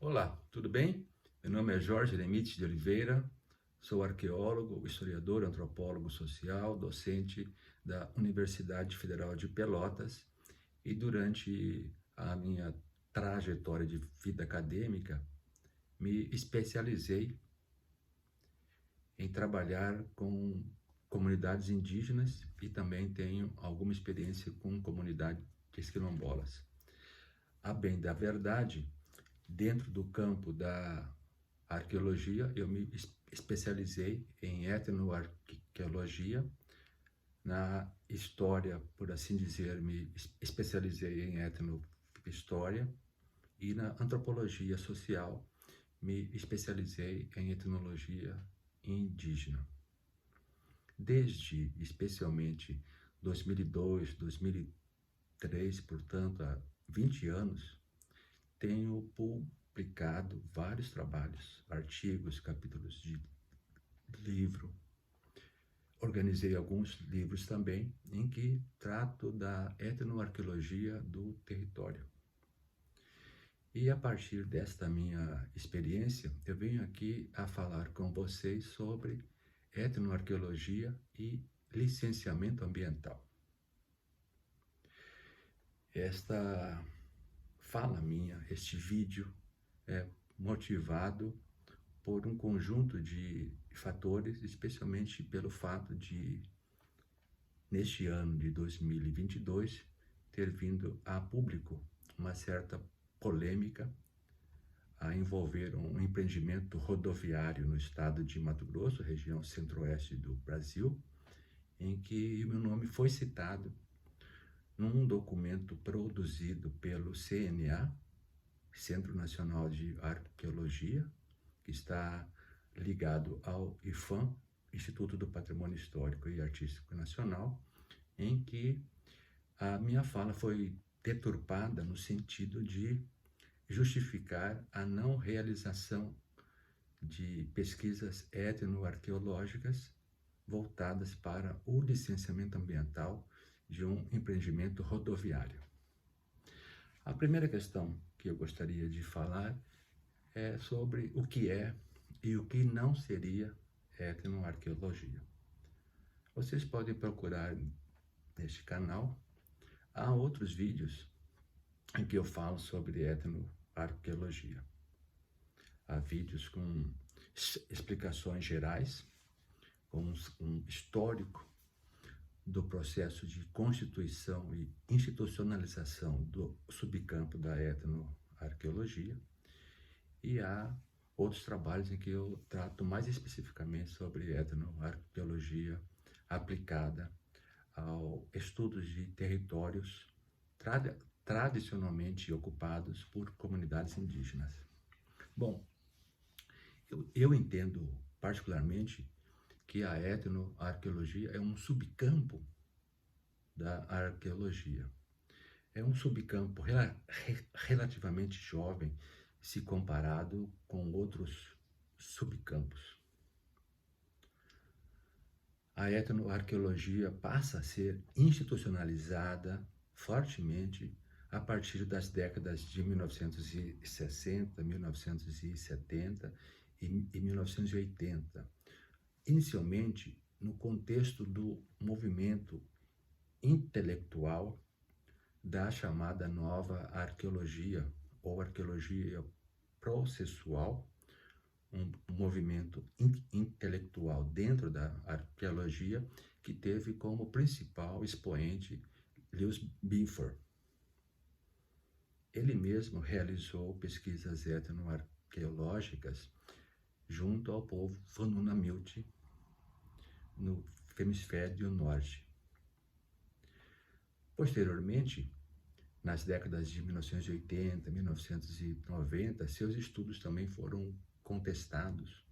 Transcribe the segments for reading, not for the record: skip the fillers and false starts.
Olá, tudo bem? Meu nome é Jorge Lemites de Oliveira, sou arqueólogo, historiador, antropólogo social, docente da Universidade Federal de Pelotas e durante a minha trajetória de vida acadêmica me especializei em trabalhar com comunidades indígenas e também tenho alguma experiência com comunidades quilombolas. A bem da verdade, dentro do campo da arqueologia, eu me especializei em etnoarqueologia. Na história, por assim dizer, me especializei em etnohistória. E na antropologia social, me especializei em etnologia indígena. Desde, especialmente, 2002, 2003, portanto, há 20 anos, tenho publicado vários trabalhos, artigos, capítulos de livro. Organizei alguns livros também em que trato da etnoarqueologia do território. E a partir desta minha experiência, eu venho aqui a falar com vocês sobre etnoarqueologia e licenciamento ambiental. Esta fala minha, este vídeo, é motivado por um conjunto de fatores, especialmente pelo fato de, neste ano de 2022, ter vindo a público uma certa polêmica a envolver um empreendimento rodoviário no estado de Mato Grosso, região centro-oeste do Brasil, em que meu nome foi citado num documento produzido pelo CNA, Centro Nacional de Arqueologia, que está ligado ao IPHAN, Instituto do Patrimônio Histórico e Artístico Nacional, em que a minha fala foi deturpada no sentido de justificar a não realização de pesquisas etnoarqueológicas voltadas para o licenciamento ambiental de um empreendimento rodoviário. A primeira questão que eu gostaria de falar é sobre o que é e o que não seria etnoarqueologia. Vocês podem procurar neste canal. Há outros vídeos em que eu falo sobre etnoarqueologia. Há vídeos com explicações gerais, com um histórico do processo de constituição e institucionalização do subcampo da etnoarqueologia, e há outros trabalhos em que eu trato mais especificamente sobre etnoarqueologia aplicada ao estudos de territórios tradicionalmente ocupados por comunidades indígenas. Bom, eu entendo particularmente que a etnoarqueologia é um subcampo da arqueologia. É um subcampo relativamente jovem se comparado com outros subcampos. A etnoarqueologia passa a ser institucionalizada fortemente a partir das décadas de 1960, 1970 e 1980, inicialmente no contexto do movimento intelectual da chamada nova arqueologia, ou arqueologia processual, um movimento intelectual dentro da arqueologia que teve como principal expoente Lewis Binford. Ele mesmo realizou pesquisas etnoarqueológicas junto ao povo Nunamute no hemisfério norte. Posteriormente, nas décadas de 1980, 1990, seus estudos também foram contestados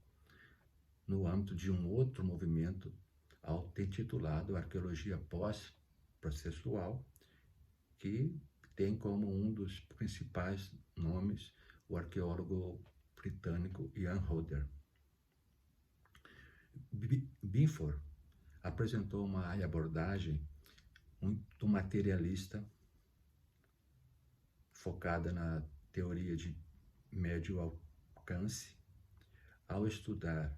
no âmbito de um outro movimento auto-intitulado Arqueologia Pós-Processual, que tem como um dos principais nomes o arqueólogo britânico Ian Hodder. Binford apresentou uma abordagem muito materialista, focada na teoria de médio alcance, ao estudar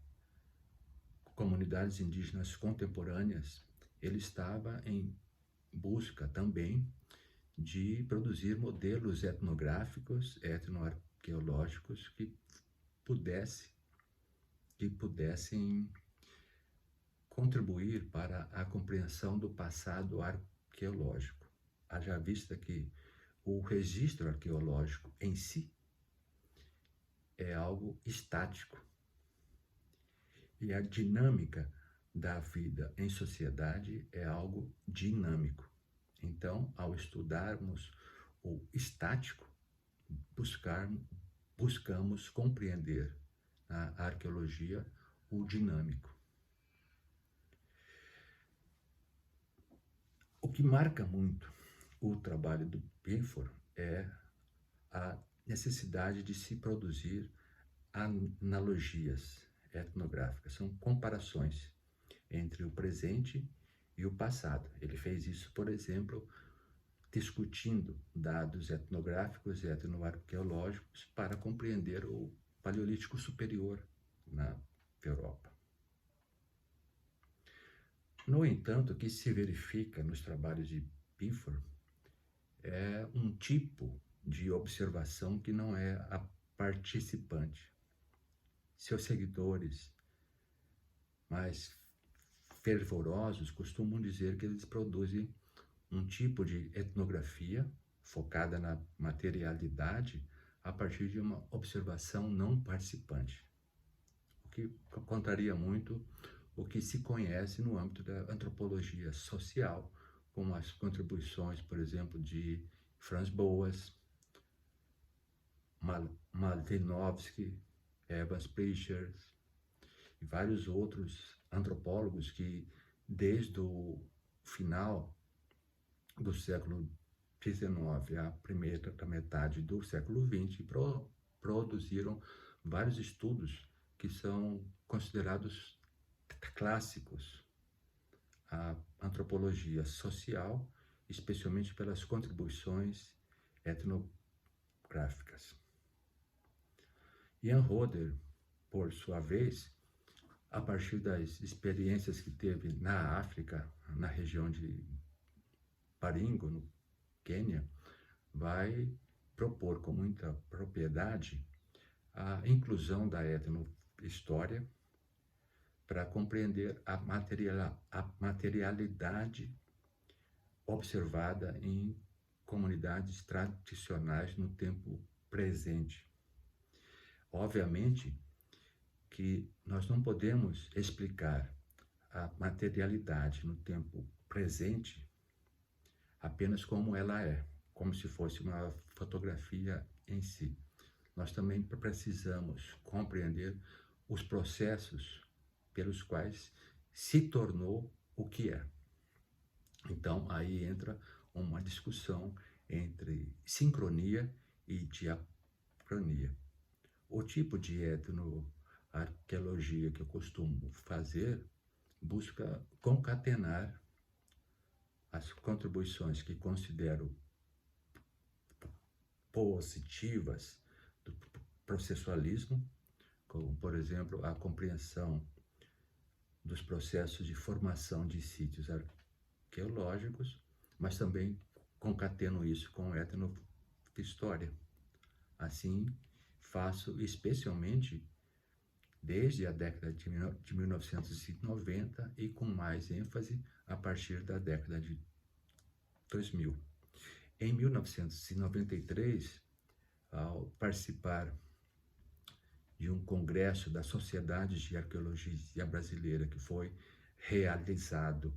comunidades indígenas contemporâneas, ele estava em busca também de produzir modelos etnográficos, etnoarqueológicos que pudessem contribuir para a compreensão do passado arqueológico. Haja vista que o registro arqueológico em si é algo estático e a dinâmica da vida em sociedade é algo dinâmico. Então, ao estudarmos o estático, buscamos compreender na arqueologia o dinâmico. O que marca muito o trabalho do Pinfor é a necessidade de se produzir analogias etnográficas, são comparações entre o presente e o passado. Ele fez isso, por exemplo, discutindo dados etnográficos e etnoarqueológicos para compreender o Paleolítico Superior na Europa. No entanto, o que se verifica nos trabalhos de Pinfor é um tipo de observação que não é a participante. Seus seguidores mais fervorosos costumam dizer que eles produzem um tipo de etnografia focada na materialidade a partir de uma observação não participante, o que contraria muito o que se conhece no âmbito da antropologia social, com as contribuições, por exemplo, de Franz Boas, Malvinovski, Evans Pritchard e vários outros antropólogos que, desde o final do século XIX à primeira metade do século XX, produziram vários estudos que são considerados clássicos à antropologia social, especialmente pelas contribuições etnográficas. Ian Roder, por sua vez, a partir das experiências que teve na África, na região de Baringo, no Quênia, vai propor com muita propriedade a inclusão da etnohistória para compreender a materialidade observada em comunidades tradicionais no tempo presente. Obviamente que nós não podemos explicar a materialidade no tempo presente apenas como ela é, como se fosse uma fotografia em si. Nós também precisamos compreender os processos pelos quais se tornou o que é. Então, aí entra uma discussão entre sincronia e diacronia. O tipo de etnoarqueologia que eu costumo fazer busca concatenar as contribuições que considero positivas do processualismo, como, por exemplo, a compreensão dos processos de formação de sítios arqueológicos, mas também concateno isso com etnohistória. Assim, faço especialmente desde a década de 1990 e com mais ênfase a partir da década de 2000. Em 1993, ao participar de um congresso da Sociedade de Arqueologia Brasileira que foi realizado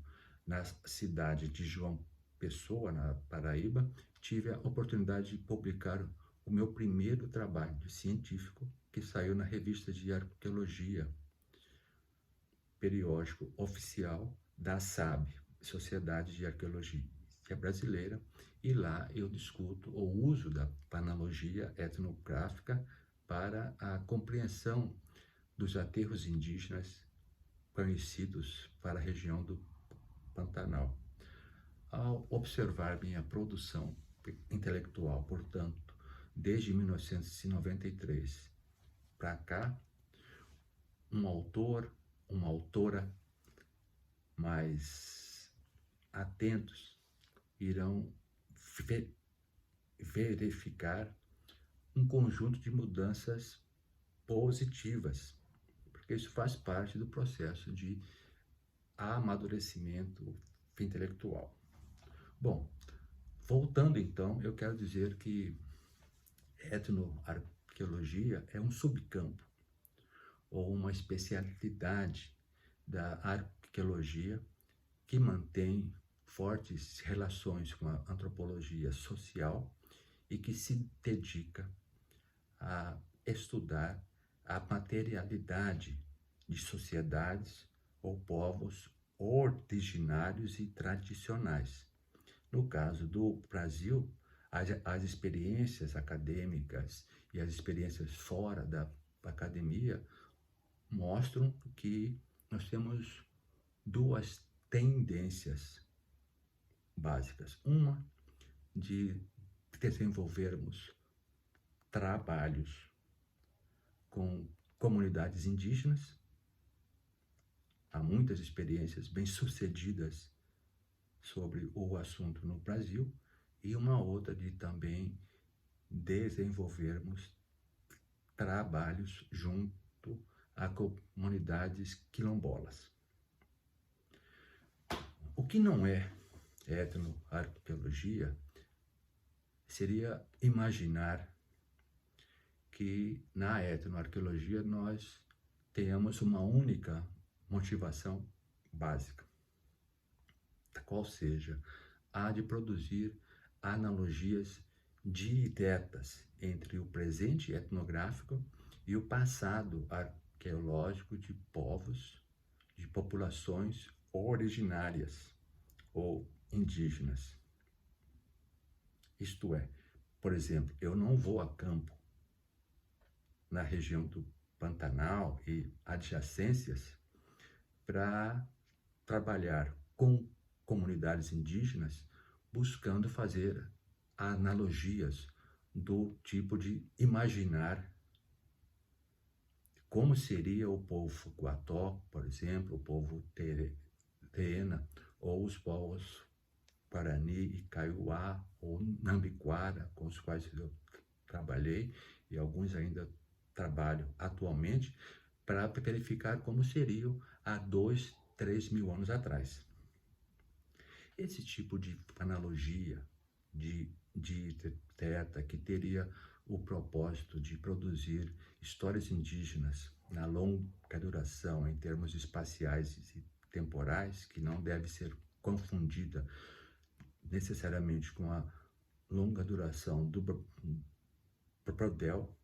na cidade de João Pessoa, na Paraíba, tive a oportunidade de publicar o meu primeiro trabalho científico que saiu na revista de arqueologia, periódico oficial da SAB, Sociedade de Arqueologia Brasileira, e lá eu discuto o uso da panologia etnográfica para a compreensão dos aterros indígenas conhecidos para a região do Pantanal. Ao observar minha produção intelectual, portanto, desde 1993 para cá, um autor, uma autora mais atentos irão verificar um conjunto de mudanças positivas, porque isso faz parte do processo de amadurecimento intelectual. Bom, voltando então, eu quero dizer que etnoarqueologia é um subcampo ou uma especialidade da arqueologia que mantém fortes relações com a antropologia social e que se dedica a estudar a materialidade de sociedades ou povos originários e tradicionais. No caso do Brasil, as experiências acadêmicas e as experiências fora da academia mostram que nós temos duas tendências básicas. Uma de desenvolvermos trabalhos com comunidades indígenas. Há muitas experiências bem-sucedidas sobre o assunto no Brasil, e uma outra de também desenvolvermos trabalhos junto a comunidades quilombolas. O que não é etnoarqueologia seria imaginar que na etnoarqueologia nós tenhamos uma única motivação básica, qual seja a de produzir analogias diretas entre o presente etnográfico e o passado arqueológico de povos, de populações originárias ou indígenas. Isto é, por exemplo, eu não vou a campo na região do Pantanal e adjacências para trabalhar com comunidades indígenas buscando fazer analogias do tipo de imaginar como seria o povo Guató, por exemplo, o povo Teena, ou os povos Guarani e Kaiowá, ou Nambiquara, com os quais eu trabalhei, e alguns ainda trabalho atualmente, para verificar como seriam há 2, 3 mil anos atrás. Esse tipo de analogia de teta que teria o propósito de produzir histórias indígenas na longa duração em termos espaciais e temporais, que não deve ser confundida necessariamente com a longa duração do bordel,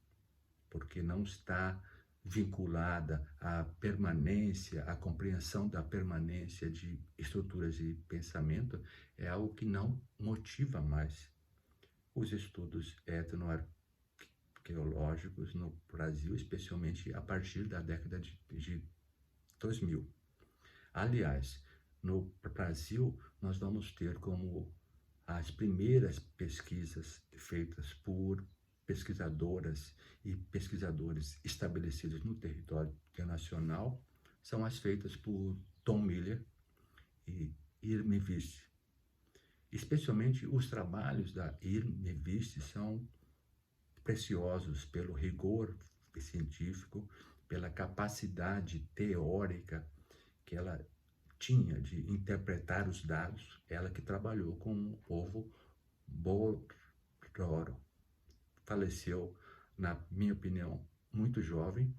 porque não está vinculada à permanência, à compreensão da permanência de estruturas de pensamento, é algo que não motiva mais os estudos etnoarqueológicos no Brasil, especialmente a partir da década de 2000. Aliás, no Brasil, nós vamos ter como as primeiras pesquisas feitas por pesquisadoras e pesquisadores estabelecidos no território nacional são as feitas por Tom Miller e Irme Wist. Especialmente os trabalhos da Irme Wist são preciosos pelo rigor científico, pela capacidade teórica que ela tinha de interpretar os dados, ela que trabalhou com o povo Bororo. Faleceu, na minha opinião, muito jovem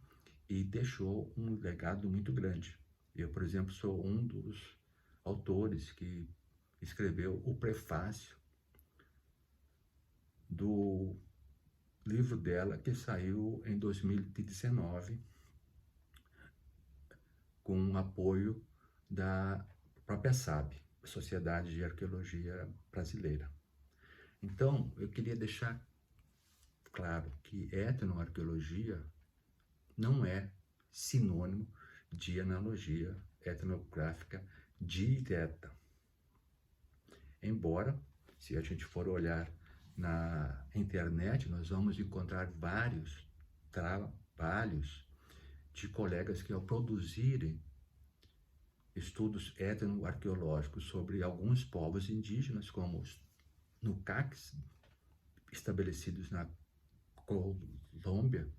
e deixou um legado muito grande. Eu, por exemplo, sou um dos autores que escreveu o prefácio do livro dela, que saiu em 2019, com o apoio da própria SAB, Sociedade de Arqueologia Brasileira. Então, eu queria deixar claro que etnoarqueologia não é sinônimo de analogia etnográfica direta. Embora, se a gente for olhar na internet, nós vamos encontrar vários trabalhos de colegas que, ao produzirem estudos etnoarqueológicos sobre alguns povos indígenas, como os Nucaques, estabelecidos na Colômbia,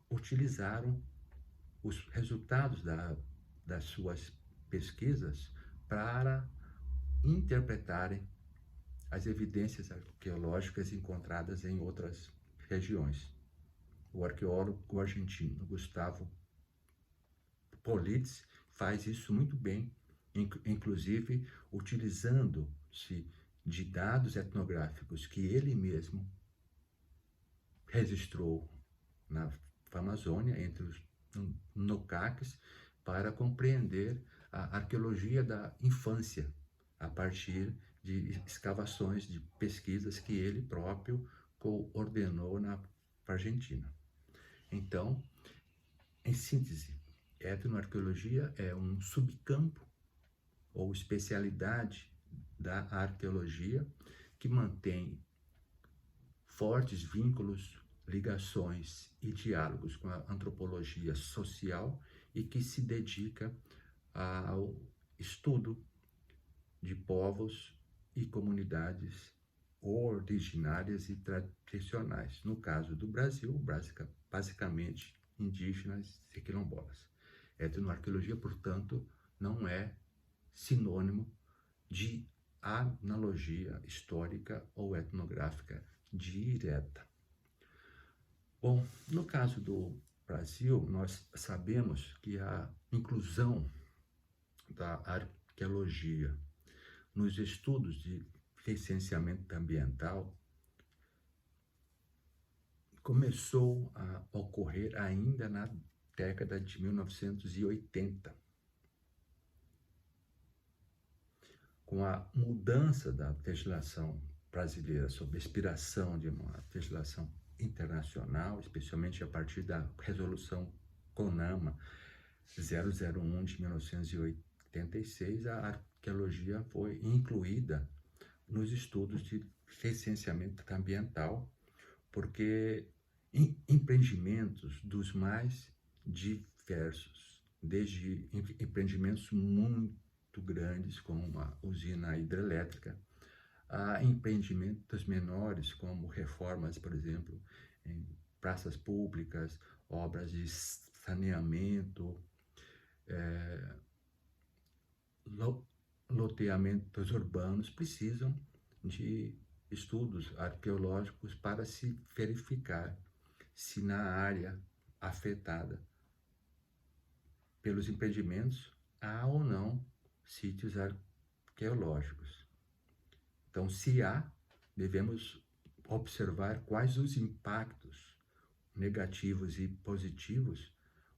utilizaram os resultados das suas pesquisas para interpretarem as evidências arqueológicas encontradas em outras regiões. O arqueólogo argentino Gustavo Politz faz isso muito bem, inclusive utilizando-se de dados etnográficos que ele mesmo registrou na Amazônia, entre os Nucaques, para compreender a arqueologia da infância, a partir de escavações, de pesquisas que ele próprio coordenou na Argentina. Então, em síntese, etnoarqueologia é um subcampo ou especialidade da arqueologia que mantém fortes vínculos, ligações e diálogos com a antropologia social e que se dedica ao estudo de povos e comunidades originárias e tradicionais. No caso do Brasil, basicamente indígenas e quilombolas. Etnoarqueologia, portanto, não é sinônimo de analogia histórica ou etnográfica direta. Bom, no caso do Brasil, nós sabemos que a inclusão da arqueologia nos estudos de licenciamento ambiental começou a ocorrer ainda na década de 1980. Com a mudança da legislação brasileira sob a inspiração de uma legislação internacional, especialmente a partir da resolução CONAMA 001 de 1986, a arqueologia foi incluída nos estudos de licenciamento ambiental, porque empreendimentos dos mais diversos, desde empreendimentos muito grandes, como uma usina hidrelétrica, a empreendimentos menores, como reformas, por exemplo, em praças públicas, obras de saneamento, loteamentos urbanos, precisam de estudos arqueológicos para se verificar se na área afetada pelos empreendimentos há ou não sítios arqueológicos. Então, se há, devemos observar quais os impactos negativos e positivos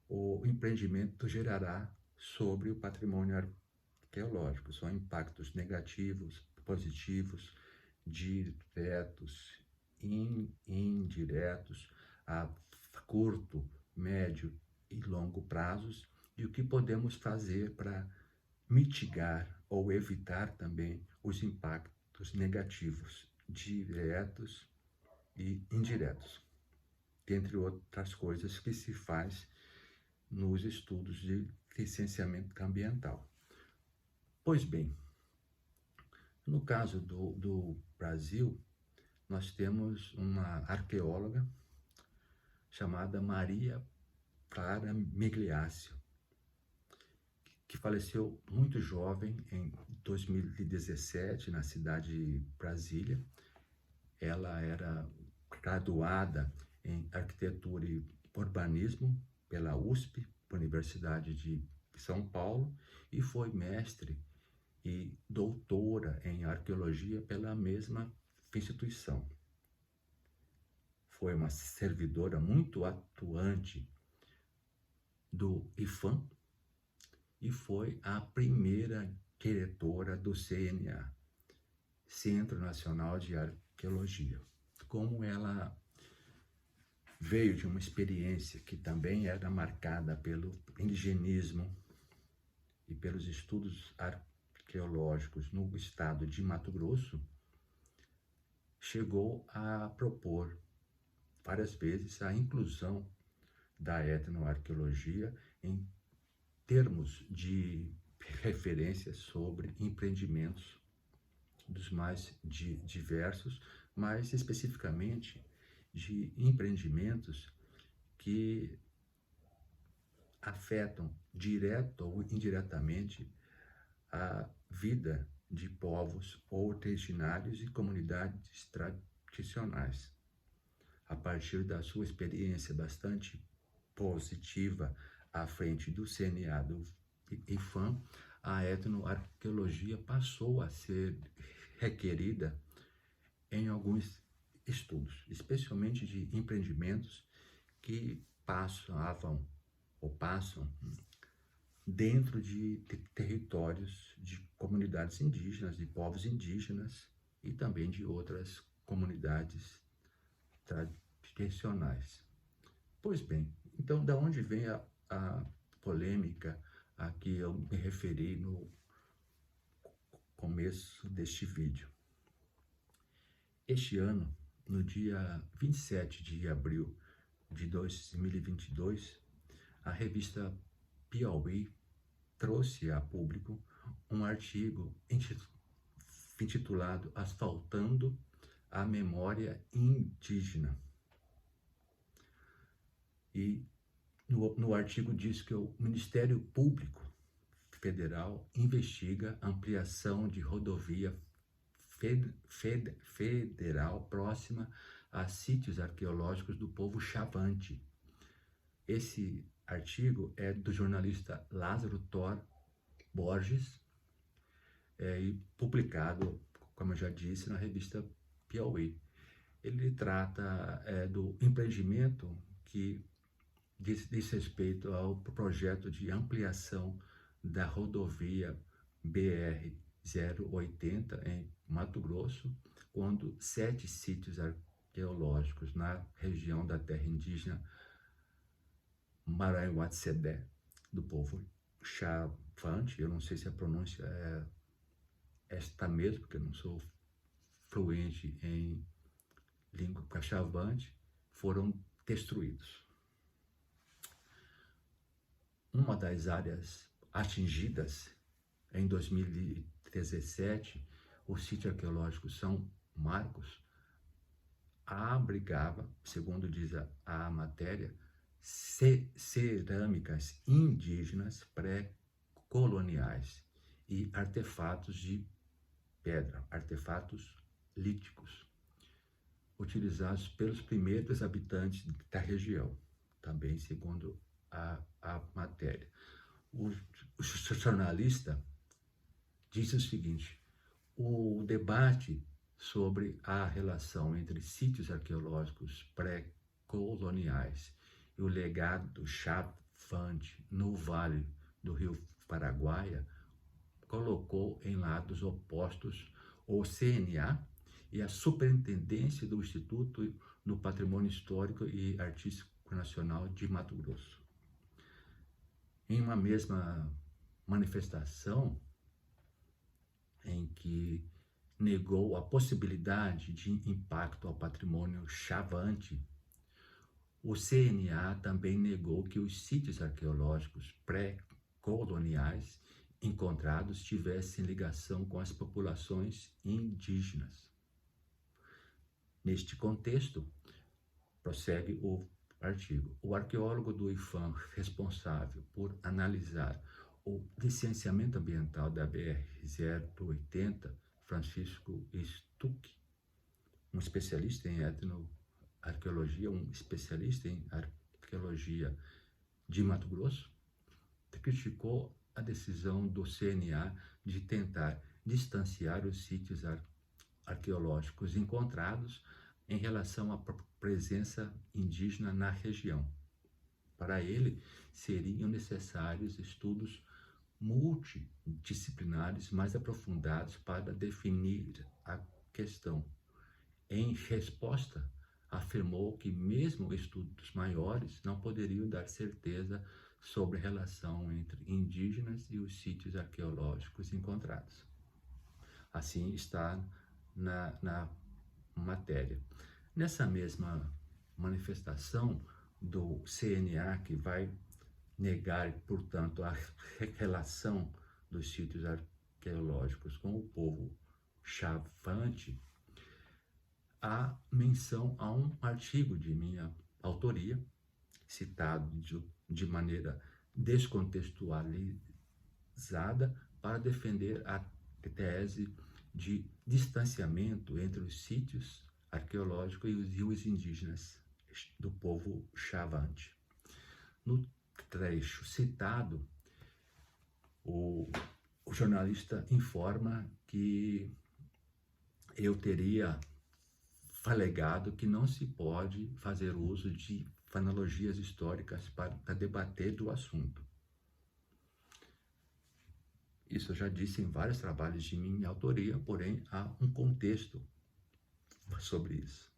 o empreendimento gerará sobre o patrimônio arqueológico. São impactos negativos, positivos, diretos, indiretos, a curto, médio e longo prazos, e o que podemos fazer para mitigar ou evitar também os impactos negativos, diretos e indiretos, entre outras coisas que se faz nos estudos de licenciamento ambiental. Pois bem, no caso do Brasil, nós temos uma arqueóloga chamada Maria Clara Migliaccio, que faleceu muito jovem em 2017 na cidade de Brasília. Ela era graduada em arquitetura e urbanismo pela USP, Universidade de São Paulo, e foi mestre e doutora em arqueologia pela mesma instituição. Foi uma servidora muito atuante do IPHAM e foi a primeira diretora do CNA, Centro Nacional de Arqueologia. Como ela veio de uma experiência que também era marcada pelo indigenismo e pelos estudos arqueológicos no estado de Mato Grosso, chegou a propor várias vezes a inclusão da etnoarqueologia em termos de referência sobre empreendimentos dos mais diversos, mas especificamente de empreendimentos que afetam direta ou indiretamente a vida de povos originários e comunidades tradicionais. A partir da sua experiência bastante positiva à frente do CNA do IPHAN, a etnoarqueologia passou a ser requerida em alguns estudos, especialmente de empreendimentos que passam dentro de territórios de comunidades indígenas, de povos indígenas e também de outras comunidades tradicionais. Pois bem, então da onde vem a polêmica a que eu me referi no começo deste vídeo? Este ano, no dia 27 de abril de 2022, a revista Piauí trouxe a público um artigo intitulado Asfaltando a Memória Indígena. E no artigo diz que o Ministério Público Federal investiga ampliação de rodovia federal próxima a sítios arqueológicos do povo Xavante. Esse artigo é do jornalista Lázaro Thor Borges e publicado, como eu já disse, na revista Piauí. Ele trata do empreendimento que diz respeito ao projeto de ampliação da rodovia BR-080 em Mato Grosso, quando 7 sítios arqueológicos na região da terra indígena Maranhuatzedé, do povo Xavante, eu não sei se a pronúncia é esta mesmo, porque eu não sou fluente em língua Xavante, foram destruídos. Uma das áreas atingidas em 2017, o sítio arqueológico São Marcos abrigava, segundo diz a matéria, cerâmicas indígenas pré-coloniais e artefatos de pedra, artefatos líticos, utilizados pelos primeiros habitantes da região, também segundo a matéria. O jornalista diz o seguinte: o debate sobre a relação entre sítios arqueológicos pré-coloniais e o legado do Xavante no Vale do Rio Paraguaia colocou em lados opostos o CNA e a Superintendência do Instituto no Patrimônio Histórico e Artístico Nacional de Mato Grosso. Em uma mesma manifestação em que negou a possibilidade de impacto ao patrimônio Xavante, o CNA também negou que os sítios arqueológicos pré-coloniais encontrados tivessem ligação com as populações indígenas. Neste contexto, prossegue o artigo, o arqueólogo do IPHAN responsável por analisar o licenciamento ambiental da BR-080, Francisco Stuck, um especialista em etnoarqueologia, um especialista em arqueologia de Mato Grosso, criticou a decisão do CNA de tentar distanciar os sítios arqueológicos encontrados em relação à presença indígena na região. Para ele, seriam necessários estudos multidisciplinares mais aprofundados para definir a questão. Em resposta, afirmou que mesmo estudos maiores não poderiam dar certeza sobre a relação entre indígenas e os sítios arqueológicos encontrados. Assim está na matéria. Nessa mesma manifestação do CNA, que vai negar, portanto, a relação dos sítios arqueológicos com o povo Chavante, há menção a um artigo de minha autoria, citado de maneira descontextualizada, para defender a tese de distanciamento entre os sítios arqueológicos e os indígenas do povo Chavante. No trecho citado, o jornalista informa que eu teria alegado que não se pode fazer uso de analogias históricas para debater do assunto. Isso eu já disse em vários trabalhos de minha autoria, porém há um contexto sobre isso.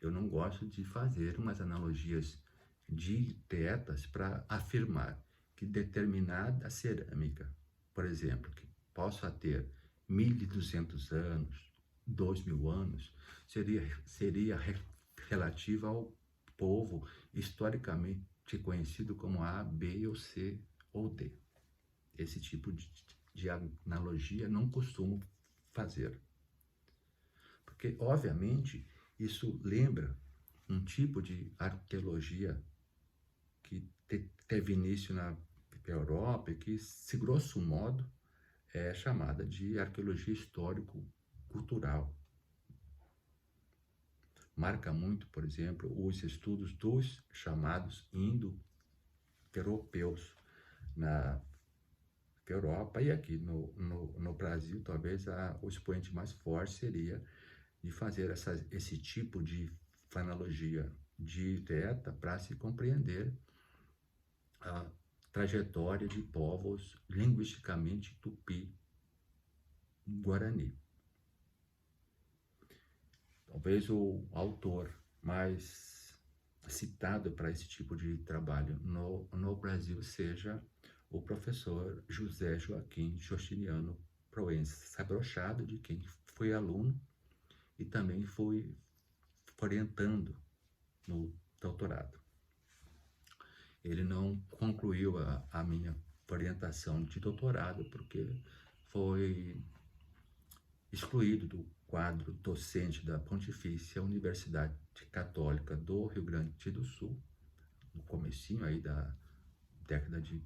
Eu não gosto de fazer umas analogias diretas para afirmar que determinada cerâmica, por exemplo, que possa ter 1.200 anos, 2.000 anos, seria relativa ao povo historicamente conhecido como A, B ou C ou D. Esse tipo de analogia não costumo fazer. Porque, obviamente, isso lembra um tipo de arqueologia que teve início na Europa e que, se grosso modo, é chamada de arqueologia histórico-cultural. Marca muito, por exemplo, os estudos dos chamados indo-europeus na Europa, e aqui no Brasil, talvez o expoente mais forte seria de fazer esse tipo de analogia direta para se compreender a trajetória de povos linguisticamente tupi-guarani. Talvez o autor mais citado para esse tipo de trabalho no Brasil seja o professor José Joaquim Justiniano Proença Brochado, de quem fui aluno e também fui orientando no doutorado. Ele não concluiu a minha orientação de doutorado porque foi excluído do quadro docente da Pontifícia Universidade Católica do Rio Grande do Sul, no comecinho aí da década de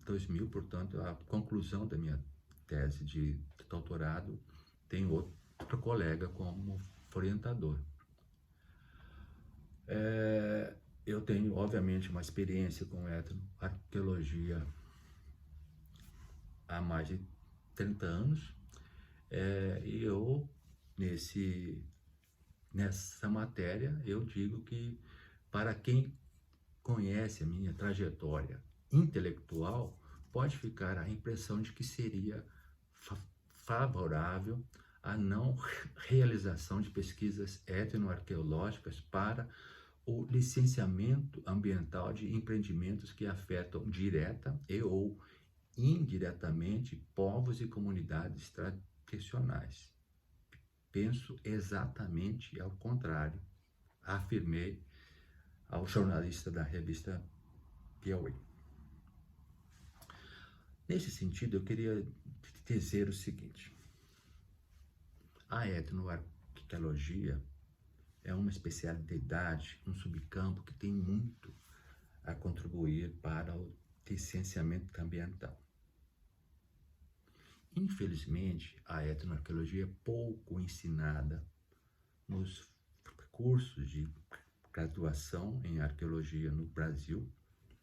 2000, portanto, a conclusão da minha tese de doutorado tem outro colega como orientador. Eu tenho, obviamente, uma experiência com etnoarqueologia há mais de 30 anos, e eu, nessa matéria, eu digo que, para quem conhece a minha trajetória intelectual, pode ficar a impressão de que seria favorável a não realização de pesquisas etnoarqueológicas para o licenciamento ambiental de empreendimentos que afetam direta e ou indiretamente povos e comunidades tradicionais. Penso exatamente ao contrário, afirmei ao jornalista da revista Piauí. Nesse sentido, eu queria dizer o seguinte: a etnoarqueologia é uma especialidade, um subcampo que tem muito a contribuir para o licenciamento ambiental. Infelizmente, a etnoarqueologia é pouco ensinada nos cursos de graduação em arqueologia no Brasil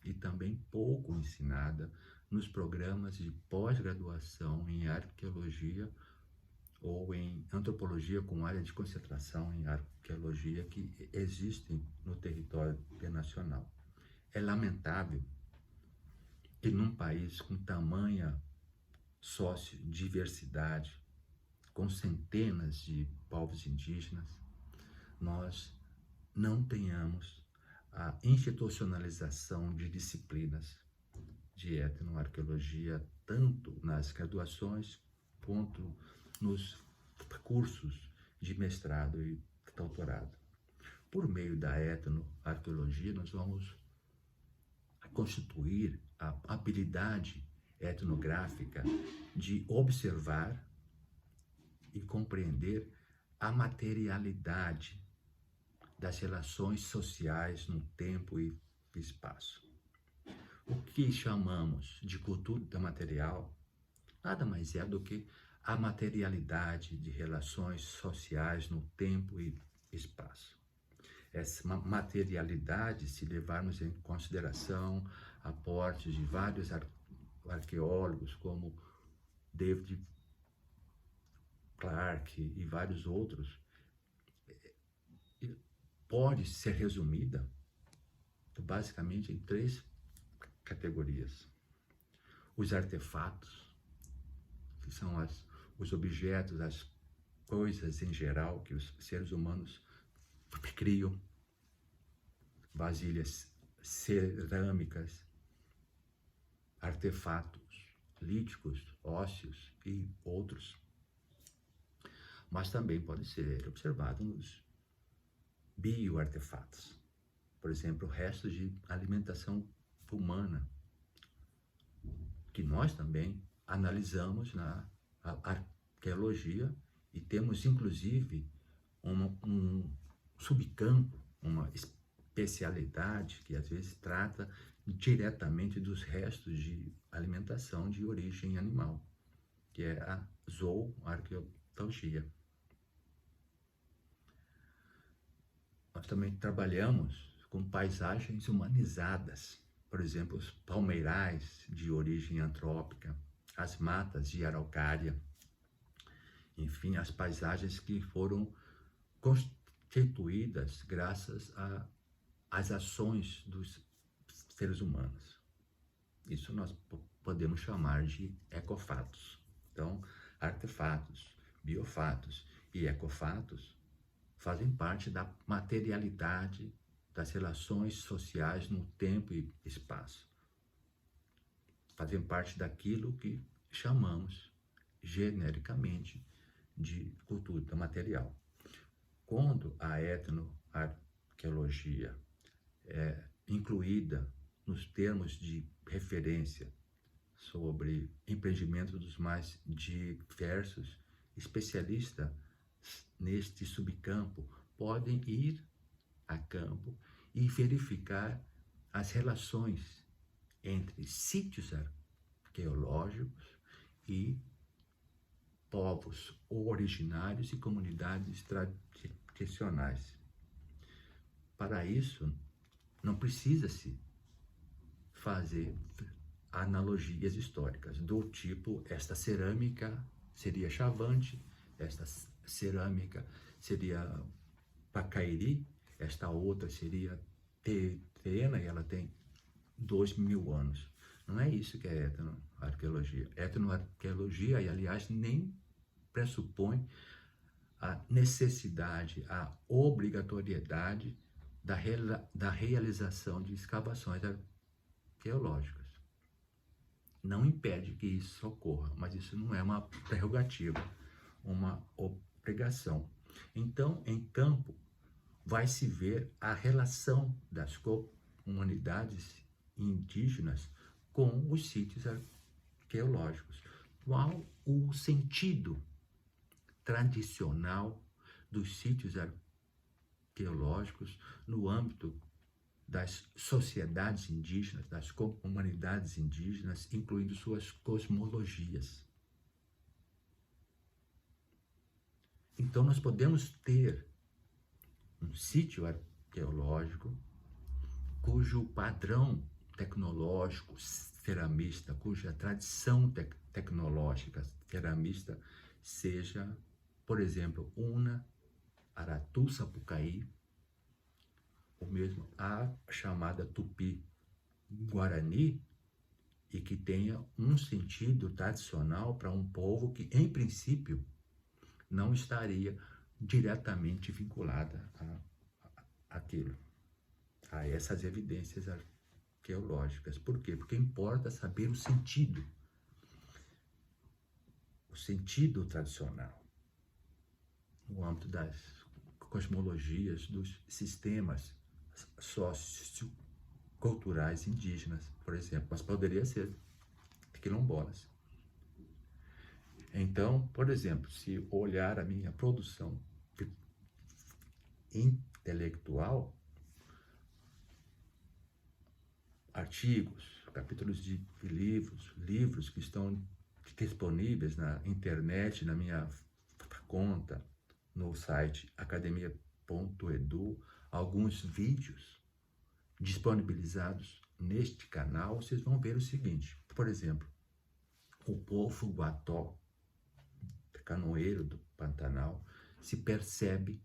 e também pouco ensinada nos programas de pós-graduação em arqueologia ou em antropologia com área de concentração em arqueologia que existem no território nacional. É lamentável que num país com tamanha sociodiversidade, com centenas de povos indígenas, nós não tenhamos a institucionalização de disciplinas de etnoarqueologia, tanto nas graduações quanto nos cursos de mestrado e doutorado. Por meio da etnoarqueologia, nós vamos constituir a habilidade etnográfica de observar e compreender a materialidade das relações sociais no tempo e espaço. O que chamamos de cultura material nada mais é do que a materialidade de relações sociais no tempo e espaço. Essa materialidade, se levarmos em consideração aportes de vários arqueólogos, como David Clark e vários outros, pode ser resumida basicamente em 3 categorias. Os artefatos, que são os objetos, as coisas em geral que os seres humanos criam, vasilhas cerâmicas, artefatos líticos, ósseos e outros. Mas também pode ser observado nos bioartefatos, por exemplo, restos de alimentação humana, que nós também analisamos na arqueologia e temos inclusive um subcampo, uma especialidade que às vezes trata diretamente dos restos de alimentação de origem animal, que é a zooarqueologia. Nós também trabalhamos com paisagens humanizadas, por exemplo, os palmeirais de origem antrópica, as matas de araucária, enfim, as paisagens que foram constituídas graças às ações dos seres humanos. Isso nós podemos chamar de ecofatos. Então, artefatos, biofatos e ecofatos fazem parte da materialidade das relações sociais no tempo e espaço. Fazem parte daquilo que chamamos genericamente de cultura material. Quando a etnoarqueologia é incluída nos termos de referência sobre empreendimentos dos mais diversos, especialistas neste subcampo podem ir a campo e verificar as relações entre sítios arqueológicos e povos originários e comunidades tradicionais. Para isso, não precisa-se fazer analogias históricas do tipo: esta cerâmica seria Chavante, esta cerâmica seria Pacairi, esta outra seria Terena e ela tem 2.000 anos. Não é isso que é etnoarqueologia. Etnoarqueologia, e aliás, nem pressupõe a necessidade, a obrigatoriedade da realização de escavações arqueológicas. Não impede que isso ocorra, mas isso não é uma prerrogativa, uma obrigação. Então, em campo, vai se ver a relação das comunidades indígenas com os sítios arqueológicos. Qual o sentido tradicional dos sítios arqueológicos no âmbito das sociedades indígenas, das comunidades indígenas, incluindo suas cosmologias? Então, nós podemos ter um sítio arqueológico cujo padrão tecnológico ceramista, cuja tradição tecnológica ceramista seja, por exemplo, Una, Aratu, Sapucaí, ou mesmo a chamada Tupi-Guarani, e que tenha um sentido tradicional para um povo que, em princípio, não estaria diretamente vinculada àquilo, a essas evidências arqueológicas. Por quê? Porque importa saber o sentido tradicional no âmbito das cosmologias dos sistemas socioculturais indígenas, por exemplo, mas poderia ser quilombolas. Então, por exemplo, se olhar a minha produção intelectual, artigos, capítulos de livros que estão disponíveis na internet, na minha conta, no site academia.edu, alguns vídeos disponibilizados neste canal, vocês vão ver o seguinte, por exemplo, o povo Guató, canoeiro do Pantanal, se percebe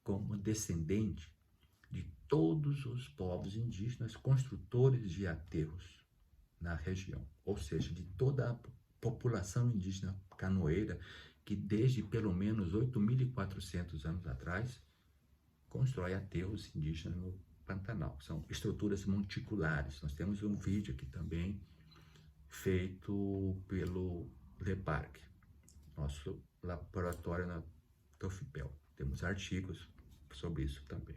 como descendente de todos os povos indígenas construtores de aterros na região, ou seja, de toda a população indígena canoeira que desde pelo menos 8.400 anos atrás constrói aterros indígenas no Pantanal. São estruturas monticulares. Nós temos um vídeo aqui também feito pelo LEPARC, nosso laboratório na UFPEL. Temos artigos sobre isso também.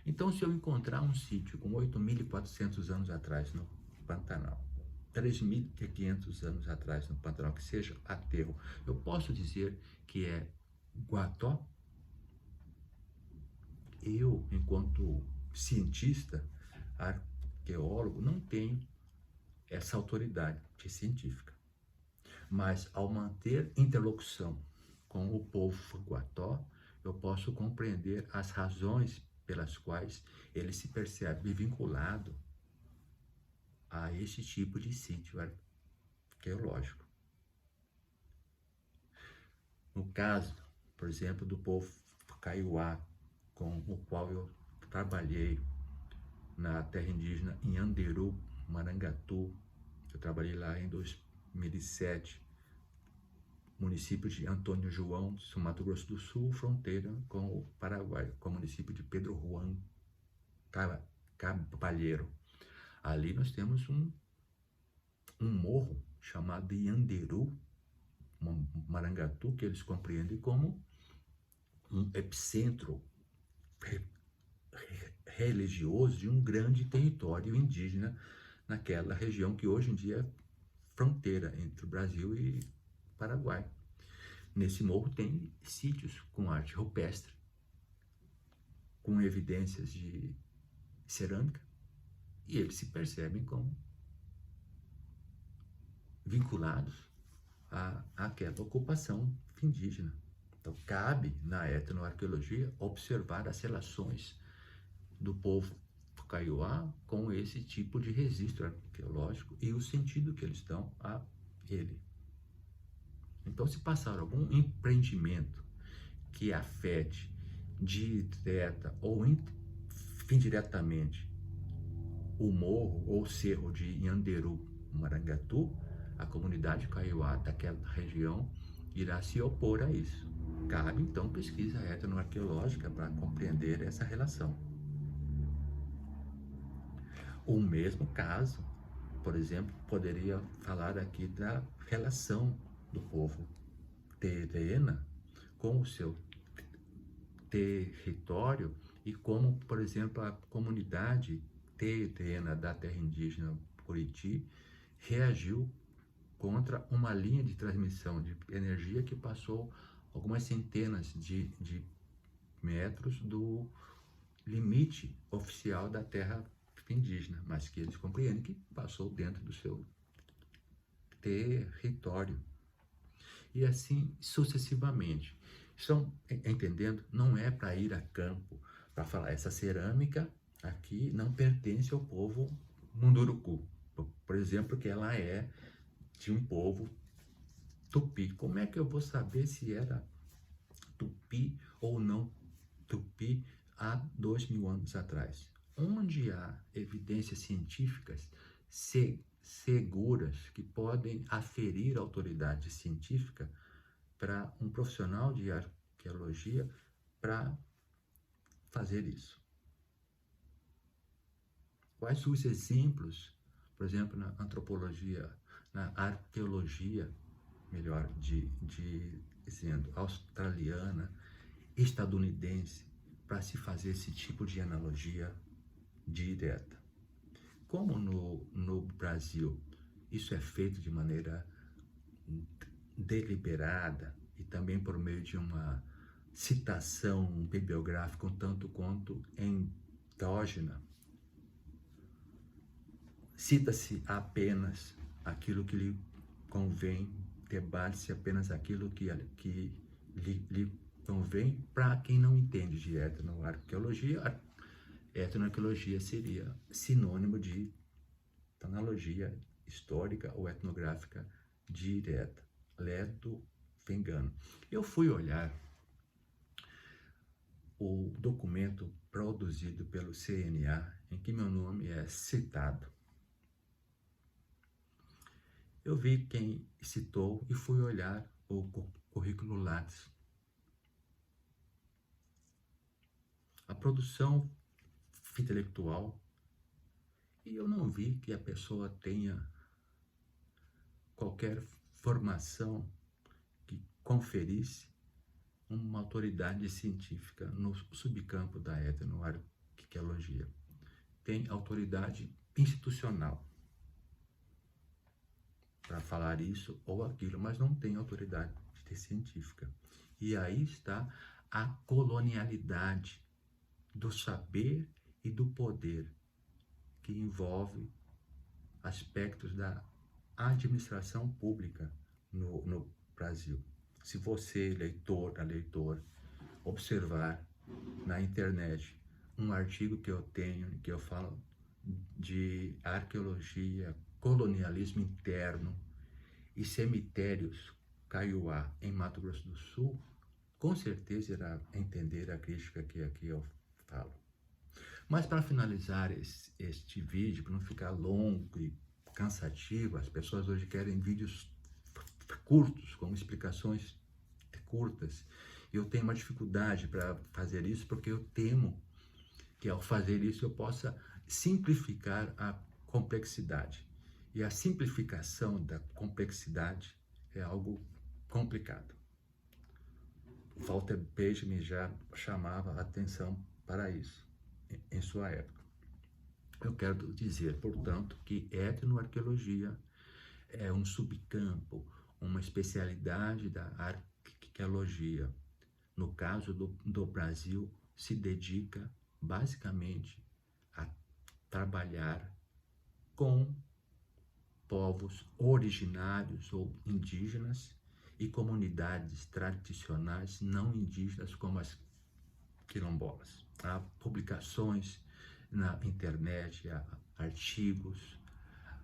Então, se eu encontrar um sítio com 8.400 anos atrás no Pantanal, 3.500 anos atrás no Pantanal, que seja aterro, eu posso dizer que é Guató? Eu, enquanto cientista, arqueólogo, não tenho essa autoridade científica. Mas, ao manter interlocução com o povo Guató, eu posso compreender as razões pelas quais ele se percebe vinculado a esse tipo de sítio arqueológico. No caso, por exemplo, do povo Kaiowá, com o qual eu trabalhei na terra indígena em Anderu, Marangatu, eu trabalhei lá em 2007, município de Antônio João, Mato Grosso do Sul, fronteira com o Paraguai, com o município de Pedro Juan Cabalheiro. Ali nós temos um morro chamado Yanderu, Marangatu, que eles compreendem como um epicentro religioso de um grande território indígena naquela região que hoje em dia é fronteira entre o Brasil e Paraguai. Nesse morro tem sítios com arte rupestre, com evidências de cerâmica, e eles se percebem como vinculados àquela ocupação indígena. Então, cabe na etnoarqueologia observar as relações do povo Kaiowá com esse tipo de registro arqueológico e o sentido que eles dão a ele. Então, se passar algum empreendimento que afete direta ou indiretamente o morro ou cerro de Yanderu, Marangatu, a comunidade Kaiowá daquela região irá se opor a isso. Cabe, então, pesquisa etnoarqueológica para compreender essa relação. O mesmo caso, por exemplo, poderia falar aqui da relação do povo terena com o seu território e como, por exemplo, a comunidade terena da terra indígena Buriti reagiu contra uma linha de transmissão de energia que passou algumas centenas de metros do limite oficial da terra indígena, mas que eles compreendem que passou dentro do seu território. E assim sucessivamente. Estão entendendo? Não é para ir a campo para falar, essa cerâmica aqui não pertence ao povo Munduruku, por exemplo, que ela é de um povo tupi. Como é que eu vou saber se era tupi ou não tupi há 2.000 anos atrás? Onde há evidências científicas seguras que podem aferir a autoridade científica para um profissional de arqueologia para fazer isso? Quais os exemplos, por exemplo, na antropologia, na arqueologia, melhor dizendo, australiana estadunidense para se fazer esse tipo de analogia direta. Como no Brasil isso é feito de maneira deliberada e também por meio de uma citação bibliográfica um tanto quanto endógena, cita-se apenas aquilo que lhe convém, debate-se apenas aquilo que lhe convém. Para quem não entende de etnoarqueologia, etnoarqueologia seria sinônimo de analogia histórica ou etnográfica direta, ledo vengano. Eu fui olhar o documento produzido pelo CNA, em que meu nome é citado. Eu vi quem citou e fui olhar o currículo Lattes. A produção intelectual, e eu não vi que a pessoa tenha qualquer formação que conferisse uma autoridade científica no subcampo da etnoarqueologia. Tem autoridade institucional para falar isso ou aquilo, mas não tem autoridade científica. E aí está a colonialidade do saber e do poder, que envolve aspectos da administração pública no Brasil. Se você, leitor, observar na internet um artigo que eu tenho, que eu falo de arqueologia, colonialismo interno e cemitérios Kaiowá em Mato Grosso do Sul, com certeza irá entender a crítica que aqui eu falo. Mas para finalizar este vídeo, para não ficar longo e cansativo, as pessoas hoje querem vídeos curtos, com explicações curtas. Eu tenho uma dificuldade para fazer isso, porque eu temo que ao fazer isso eu possa simplificar a complexidade. E a simplificação da complexidade é algo complicado. Walter Benjamin já chamava a atenção para isso em sua época. Eu quero dizer, portanto, que etnoarqueologia é um subcampo, uma especialidade da arqueologia. No caso do Brasil, se dedica basicamente a trabalhar com povos originários ou indígenas e comunidades tradicionais não indígenas, como as quilombolas. Há publicações na internet, há artigos,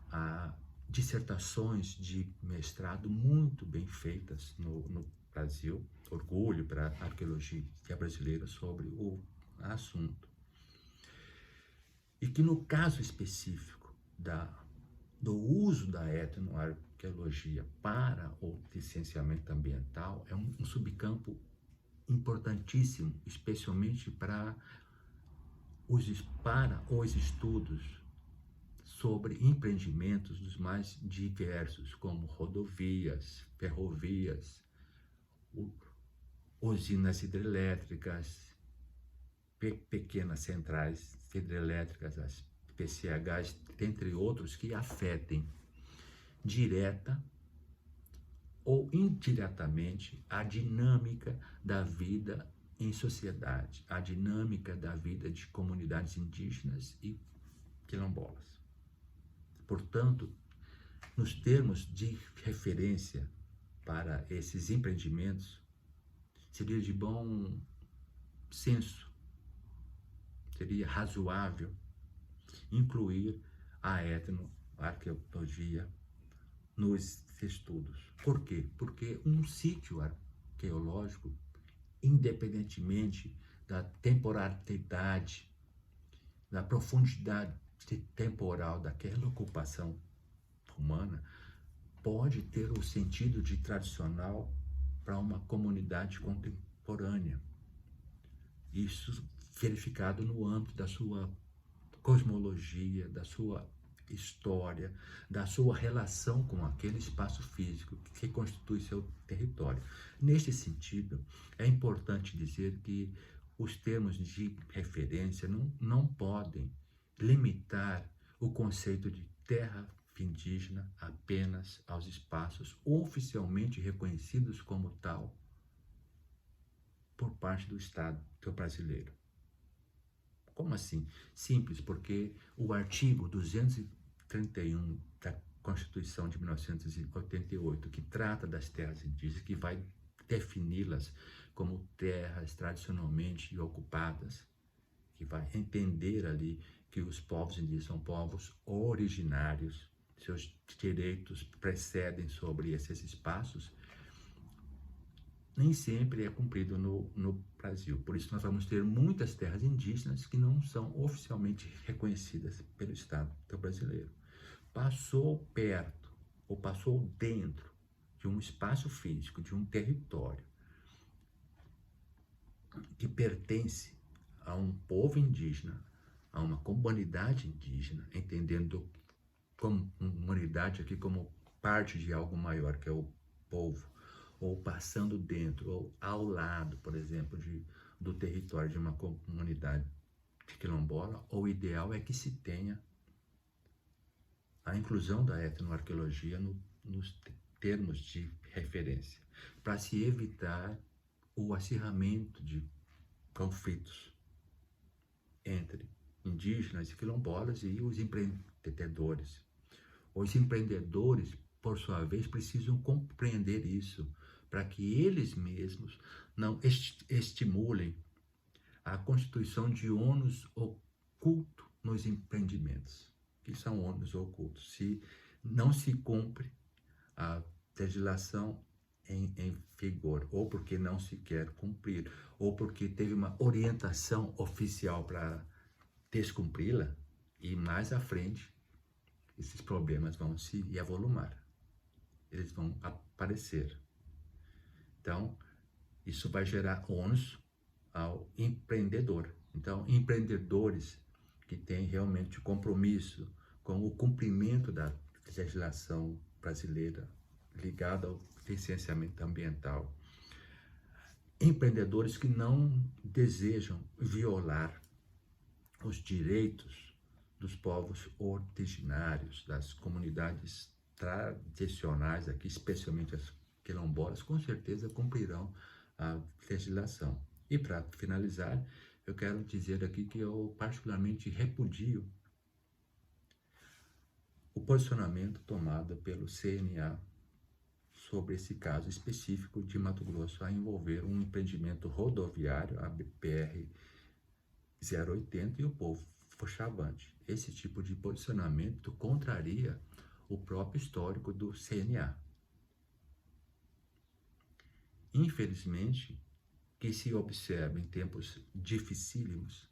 há dissertações de mestrado muito bem feitas no Brasil, orgulho para a arqueologia brasileira sobre o assunto. E que no caso específico do uso da etnoarqueologia para o licenciamento ambiental, é um subcampo importantíssimo, especialmente para os estudos sobre empreendimentos dos mais diversos, como rodovias, ferrovias, usinas hidrelétricas, pequenas centrais hidrelétricas, as PCHs, entre outros, que afetem direta ou indiretamente a dinâmica da vida em sociedade, a dinâmica da vida de comunidades indígenas e quilombolas. Portanto, nos termos de referência para esses empreendimentos, seria de bom senso, seria razoável incluir a etnoarqueologia nos estudos. Por quê? Porque um sítio arqueológico, independentemente da temporalidade, da profundidade temporal daquela ocupação humana, pode ter o sentido de tradicional para uma comunidade contemporânea. Isso verificado no âmbito da sua cosmologia, da sua história, da sua relação com aquele espaço físico que constitui seu território. Neste sentido, é importante dizer que os termos de referência não podem limitar o conceito de terra indígena apenas aos espaços oficialmente reconhecidos como tal por parte do Estado brasileiro. Como assim? Simples, porque o artigo 231 da Constituição de 1988, que trata das terras indígenas, que vai defini-las como terras tradicionalmente ocupadas, que vai entender ali que os povos indígenas são povos originários, seus direitos precedem sobre esses espaços, nem sempre é cumprido no Brasil. Por isso nós vamos ter muitas terras indígenas que não são oficialmente reconhecidas pelo Estado brasileiro. Passou perto ou passou dentro de um espaço físico, de um território que pertence a um povo indígena, a uma comunidade indígena, entendendo como humanidade aqui como parte de algo maior, que é o povo, ou passando dentro, ou ao lado, por exemplo, do território de uma comunidade quilombola, o ideal é que se tenha a inclusão da etnoarqueologia nos termos de referência, para se evitar o acirramento de conflitos entre indígenas e quilombolas e os empreendedores. Os empreendedores, por sua vez, precisam compreender isso, para que eles mesmos não estimulem a constituição de ônus oculto nos empreendimentos, que são ônus ocultos. Se não se cumpre a legislação em vigor, ou porque não se quer cumprir, ou porque teve uma orientação oficial para descumpri-la, e mais à frente esses problemas vão se avolumar, eles vão aparecer. Então, isso vai gerar ônus ao empreendedor. Então, empreendedores que têm realmente compromisso com o cumprimento da legislação brasileira ligada ao licenciamento ambiental, empreendedores que não desejam violar os direitos dos povos originários, das comunidades tradicionais aqui, especialmente as quilombolas, com certeza cumprirão a legislação. E para finalizar, eu quero dizer aqui que eu particularmente repudio o posicionamento tomado pelo CNA sobre esse caso específico de Mato Grosso a envolver um empreendimento rodoviário, a BR 080, e o povo chavante. Esse tipo de posicionamento contraria o próprio histórico do CNA. Infelizmente, que se observa em tempos dificílimos,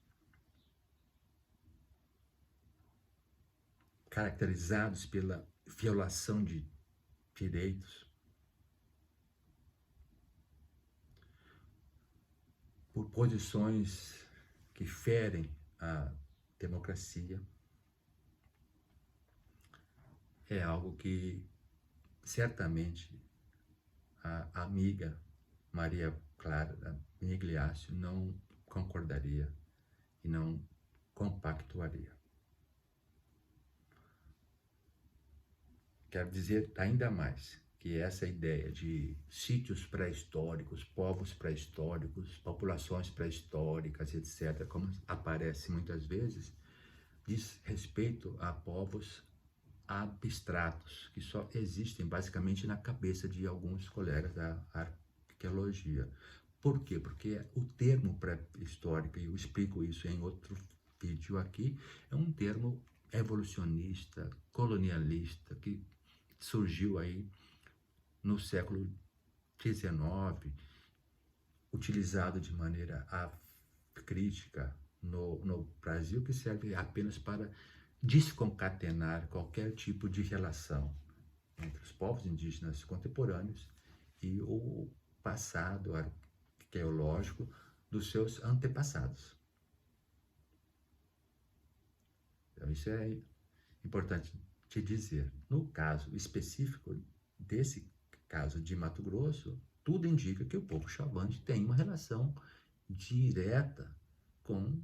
caracterizados pela violação de direitos, por posições que ferem a democracia, é algo que certamente a amiga Maria Clara Migliaccio não concordaria e não compactuaria. Quero dizer ainda mais que essa ideia de sítios pré-históricos, povos pré-históricos, populações pré-históricas, etc., como aparece muitas vezes, diz respeito a povos abstratos, que só existem basicamente na cabeça de alguns colegas da arqueologia. Por quê? Porque o termo pré-histórico, e eu explico isso em outro vídeo aqui, é um termo evolucionista, colonialista, que surgiu aí no século XIX, utilizado de maneira crítica no Brasil, que serve apenas para desconcatenar qualquer tipo de relação entre os povos indígenas contemporâneos e o passado arqueológico dos seus antepassados. Então, isso é Importante te dizer, no caso específico desse caso de Mato Grosso, tudo indica que o povo Xavante tem uma relação direta com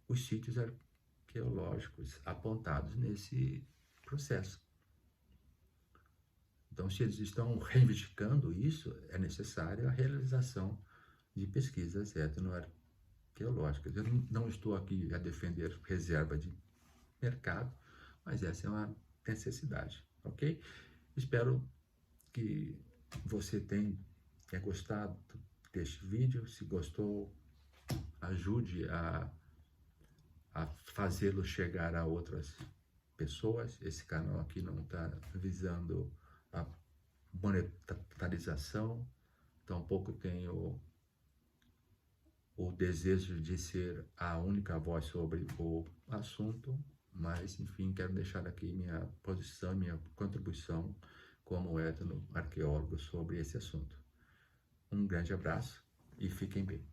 os sítios arqueológicos apontados nesse processo. Então, se eles estão reivindicando isso, é necessária a realização de pesquisas etnoarqueológicas. Eu não estou aqui a defender reserva de mercado, mas essa é uma necessidade, ok? Espero que você tenha gostado deste vídeo. Se gostou, ajude a fazê-lo chegar a outras pessoas. Esse canal aqui não está visando a monetarização, tampouco tem o desejo de ser a única voz sobre o assunto, mas, enfim, quero deixar aqui minha posição, minha contribuição como etnoarqueólogo sobre esse assunto. Um grande abraço e fiquem bem.